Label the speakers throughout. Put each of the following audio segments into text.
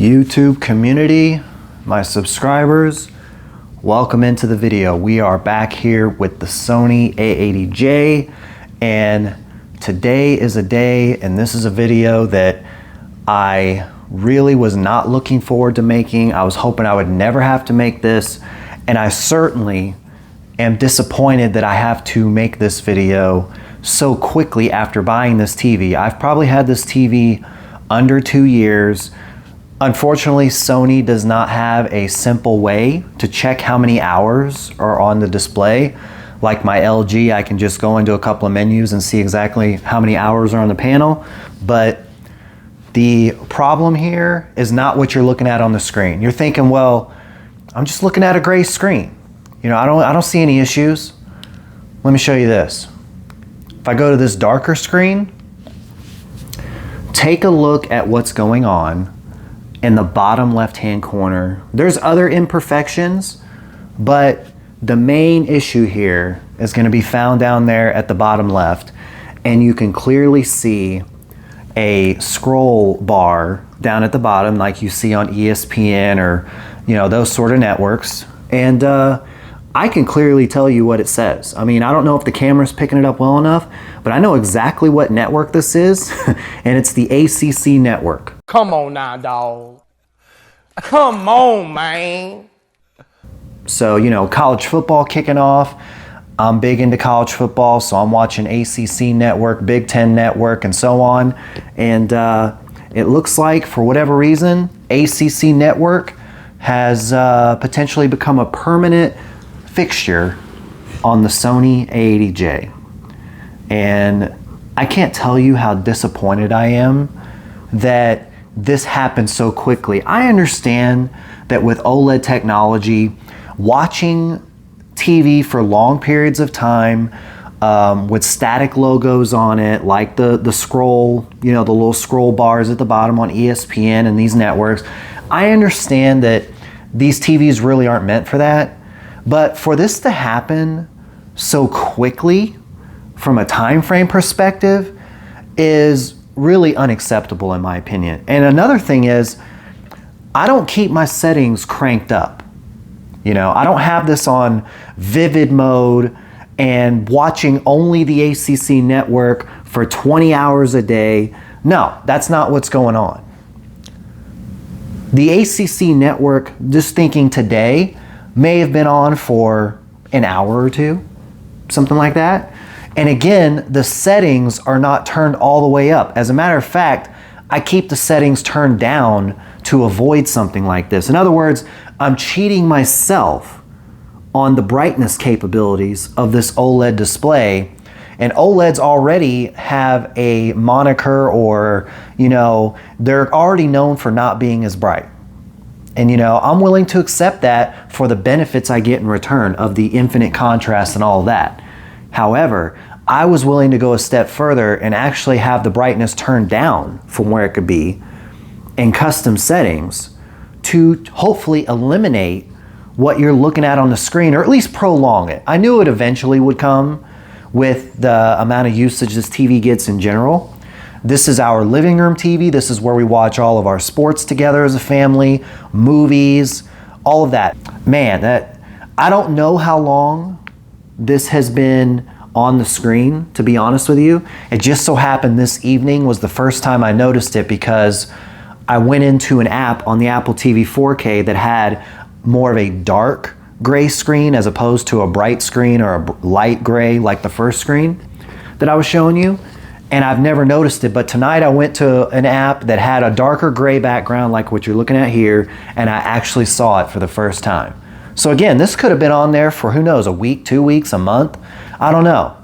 Speaker 1: YouTube community, my subscribers, welcome into the video. We are back here with the Sony A80j, and today is a day, and this is a video that I really was not looking forward to making. I was hoping I would never have to make this, and I certainly am disappointed that I have to make this video so quickly after buying this TV. I've probably had this TV under 2 years. Unfortunately, Sony does not have a simple way to check how many hours are on the display. Like my LG, I can just go into a couple of menus and see exactly how many hours are on the panel. But the problem here is not what you're looking at on the screen. You're thinking, well, I'm just looking at a gray screen. You know, I don't see any issues. Let me show you this. If I go to this darker screen, take a look at what's going on in the bottom left-hand corner. There's other imperfections, but the main issue here is going to be found down there at the bottom left, and you can clearly see a scroll bar down at the bottom like you see on ESPN or, you know, those sort of networks. And I can clearly tell you what it says. I mean, I don't know if the camera's picking it up well enough, but I know exactly what network this is, and it's the ACC network.
Speaker 2: Come on now, dawg. Come on, man.
Speaker 1: So, you know, college football kicking off. I'm big into college football, so I'm watching ACC network, Big Ten network, and so on. And it looks like, for whatever reason, ACC network has potentially become a permanent fixture on the Sony A80j. And I can't tell you how disappointed I am that this happened so quickly. I understand that with OLED technology, watching TV for long periods of time with static logos on it, like the scroll, you know, the little scroll bars at the bottom on ESPN and these networks, I understand that these TVs really aren't meant for that. But for this to happen so quickly from a time frame perspective is really unacceptable in my opinion. And another thing is, I don't keep my settings cranked up. You know, I don't have this on vivid mode and watching only the ACC network for 20 hours a day. No, that's not what's going on. The ACC network, just thinking today, may have been on for an hour or two, something like that. And again, the settings are not turned all the way up. As a matter of fact, I keep the settings turned down to avoid something like this. In other words, I'm cheating myself on the brightness capabilities of this OLED display. And OLEDs already have a moniker, or, you know, they're already known for not being as bright. And, you know, I'm willing to accept that for the benefits I get in return of the infinite contrast and all of that. However, I was willing to go a step further and actually have the brightness turned down from where it could be in custom settings to hopefully eliminate what you're looking at on the screen, or at least prolong it. I knew it eventually would come with the amount of usage this TV gets in general. This is our living room TV. This is where we watch all of our sports together as a family, movies, all of that. Man, I don't know how long this has been on the screen, to be honest with you. It just so happened this evening was the first time I noticed it, because I went into an app on the Apple TV 4K that had more of a dark gray screen as opposed to a bright screen or a light gray like the first screen that I was showing you. And I've never noticed it, but tonight I went to an app that had a darker gray background like what you're looking at here, and I actually saw it for the first time. So again, this could have been on there for, who knows, a week, 2 weeks, a month. I don't know.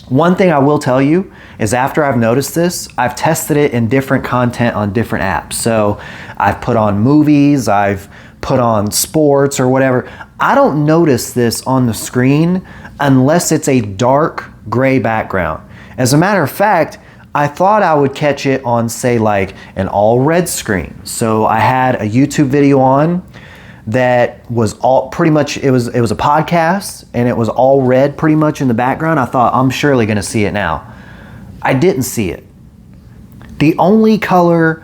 Speaker 1: One thing I will tell you is, after I've noticed this, I've tested it in different content on different apps. So I've put on movies, I've put on sports or whatever. I don't notice this on the screen unless it's a dark gray background. As a matter of fact, I thought I would catch it on, say, like an all red screen. So I had a YouTube video on that was all pretty much, it was a podcast, and it was all red pretty much in the background. I thought, I'm surely gonna see it now. I didn't see it. The only color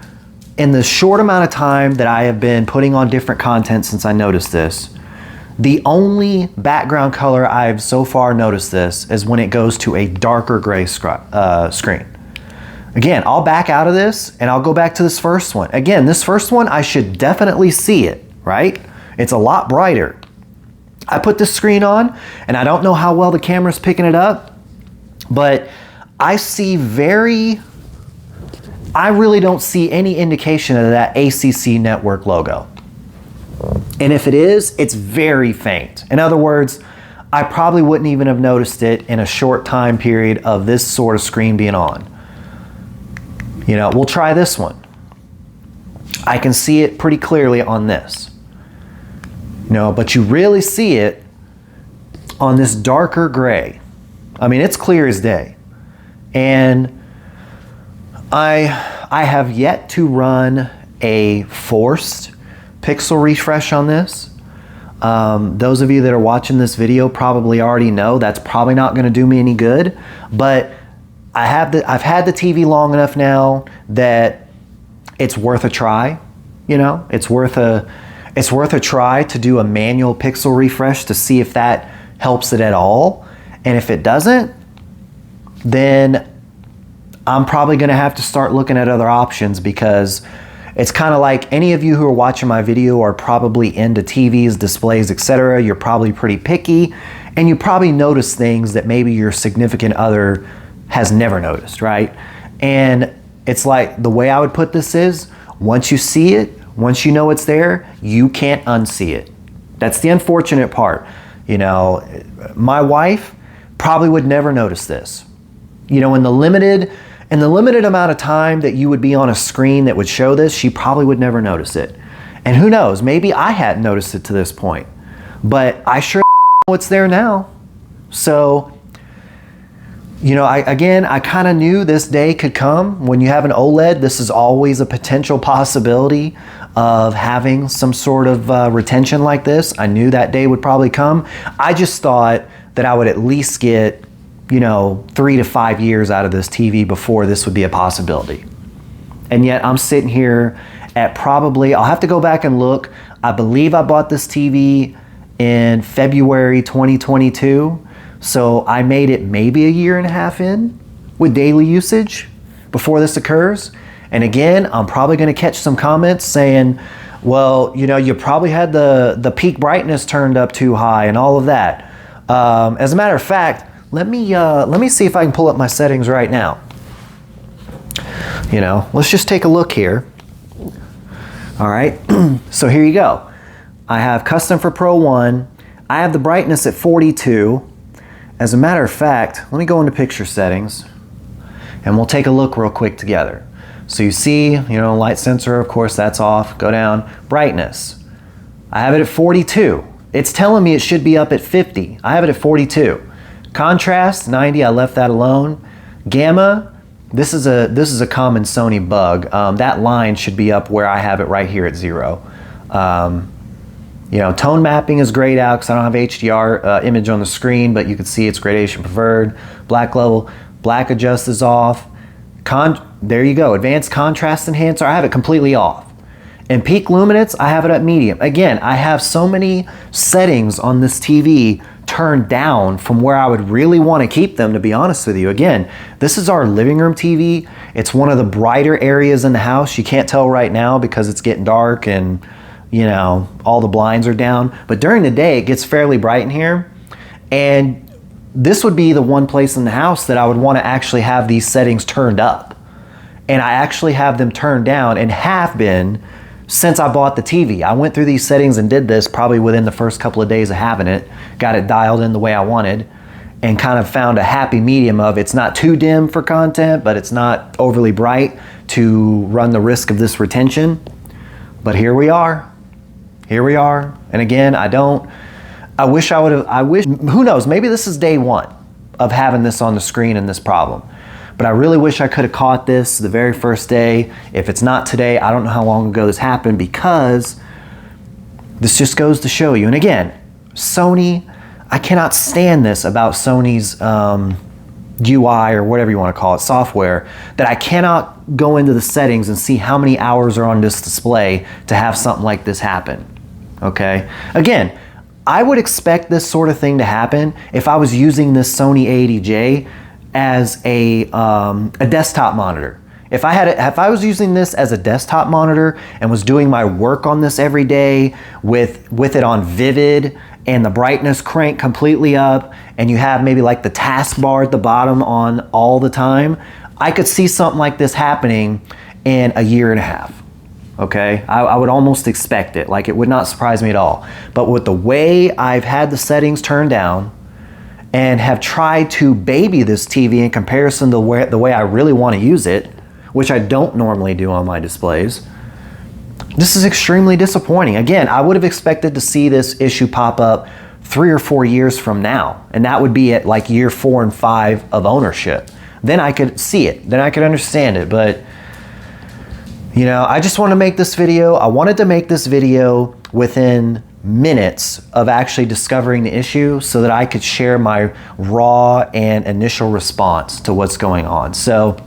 Speaker 1: in the short amount of time that I have been putting on different content since I noticed this, the only background color I've so far noticed this is when it goes to a darker gray screen. Again, I'll back out of this and I'll go back to this first one. Again, this first one, I should definitely see it, right? It's a lot brighter. I put this screen on and I don't know how well the camera's picking it up, but I really don't see any indication of that ACC network logo. And if it is, it's very faint. In other words, I probably wouldn't even have noticed it in a short time period of this sort of screen being on. You know, we'll try this one. I can see it pretty clearly on this. No, but you really see it on this darker gray. I mean, it's clear as day. And I have yet to run a forced pixel refresh on this. Those of you that are watching this video probably already know that's probably not going to do me any good, but I've had the TV long enough now that it's worth a try. You know, it's worth a try to do a manual pixel refresh to see if that helps it at all. And if it doesn't, then I'm probably going to have to start looking at other options, because it's kind of like any of you who are watching my video are probably into TVs, displays, etc. You're probably pretty picky, and you probably notice things that maybe your significant other has never noticed, right? And it's like, the way I would put this is, once you see it, once you know it's there, you can't unsee it. That's the unfortunate part. You know, my wife probably would never notice this. You know, in the limited amount of time that you would be on a screen that would show this, she probably would never notice it. And who knows, maybe I hadn't noticed it to this point, but I sure know it's there now. So, you know, I kind of knew this day could come. When you have an OLED, this is always a potential possibility of having some sort of retention like this. I knew that day would probably come. I just thought that I would at least get, you know, 3 to 5 years out of this TV before this would be a possibility. And yet I'm sitting here at probably, I'll have to go back and look. I believe I bought this TV in February 2022. So I made it maybe a year and a half in with daily usage before this occurs. And again, I'm probably going to catch some comments saying, well, you know, you probably had the peak brightness turned up too high and all of that. As a matter of fact, let me see if I can pull up my settings right now. You know, let's just take a look here. All right, so here you go. I have custom for Pro 1. I have the brightness at 42. As a matter of fact, let me go into picture settings and we'll take a look real quick together. So you see, you know, light sensor, of course, that's off. Go down, brightness. I have it at 42. It's telling me it should be up at 50. I have it at 42. Contrast, 90, I left that alone. Gamma, this is a common Sony bug. That line should be up where I have it right here at 0. You know, tone mapping is grayed out because I don't have HDR image on the screen, but you can see it's gradation preferred. Black level, black adjust is off. There you go, advanced contrast enhancer, I have it completely off. And peak luminance, I have it at medium. Again, I have so many settings on this TV turned down from where I would really want to keep them, to be honest with you. Again, this is our living room TV. It's one of the brighter areas in the house. You can't tell right now because it's getting dark and, you know, all the blinds are down. But during the day, it gets fairly bright in here. And this would be the one place in the house that I would want to actually have these settings turned up. And I actually have them turned down and have been since I bought the TV. I went through these settings and did this probably within the first couple of days of having it, got it dialed in the way I wanted, and kind of found a happy medium of it's not too dim for content, but it's not overly bright to run the risk of this retention. But here we are. Here we are. And again, I wish, who knows, maybe this is day one of having this on the screen and this problem. But I really wish I could have caught this the very first day. If it's not today, I don't know how long ago this happened, because this just goes to show you. And again, Sony, I cannot stand this about Sony's UI or whatever you want to call it, software, that I cannot go into the settings and see how many hours are on this display to have something like this happen. Okay? Again, I would expect this sort of thing to happen if I was using this Sony A80j as a desktop monitor. If I was using this as a desktop monitor and was doing my work on this every day with it on vivid and the brightness cranked completely up, and you have maybe like the taskbar at the bottom on all the time, I could see something like this happening in a year and a half. Okay, I would almost expect it. Like, it would not surprise me at all. But with the way I've had the settings turned down and have tried to baby this TV in comparison to the way I really want to use it, which I don't normally do on my displays, this is extremely disappointing. Again, I would have expected to see this issue pop up 3 or 4 years from now, and that would be at like year 4 and 5 of ownership. Then I could see it, then I could understand it. But you know, I just want to make this video. I wanted to make this video within minutes of actually discovering the issue so that I could share my raw and initial response to what's going on. So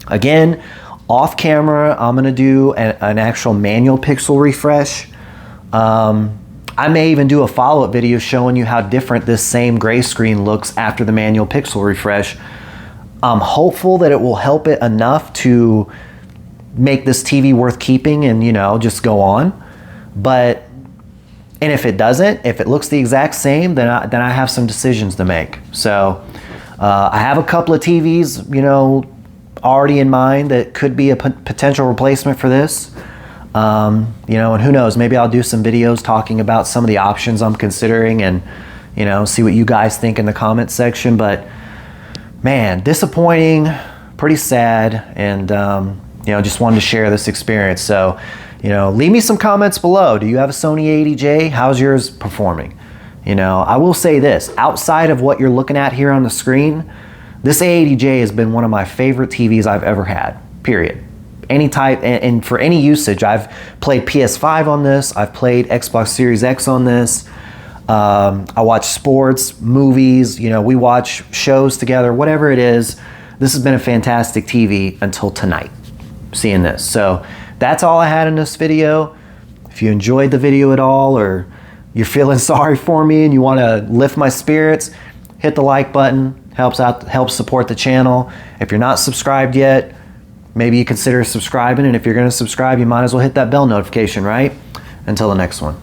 Speaker 1: again, off camera, I'm going to do an actual manual pixel refresh. I may even do a follow-up video showing you how different this same gray screen looks after the manual pixel refresh. I'm hopeful that it will help it enough to make this TV worth keeping and, you know, just go on. But, and if it doesn't, if it looks the exact same, then I have some decisions to make. So I have a couple of TVs, you know, already in mind that could be a potential replacement for this. You know, and who knows, maybe I'll do some videos talking about some of the options I'm considering and, you know, see what you guys think in the comments section. But man, disappointing, pretty sad, and you know, just wanted to share this experience. So, you know, leave me some comments below. Do you have a Sony A80j? How's yours performing? You know, I will say this, outside of what you're looking at here on the screen, this A80j has been one of my favorite TVs I've ever had, period. Any type, and for any usage. I've played PS5 on this, I've played Xbox Series X on this, I watch sports, movies, you know, we watch shows together, whatever it is. This has been a fantastic TV until tonight, seeing this. So that's all I had in this video. If you enjoyed the video at all, or you're feeling sorry for me and you want to lift my spirits, hit the like button. Helps support the channel. If you're not subscribed yet, maybe you consider subscribing, and if you're going to subscribe, you might as well hit that bell notification, right? Until the next one.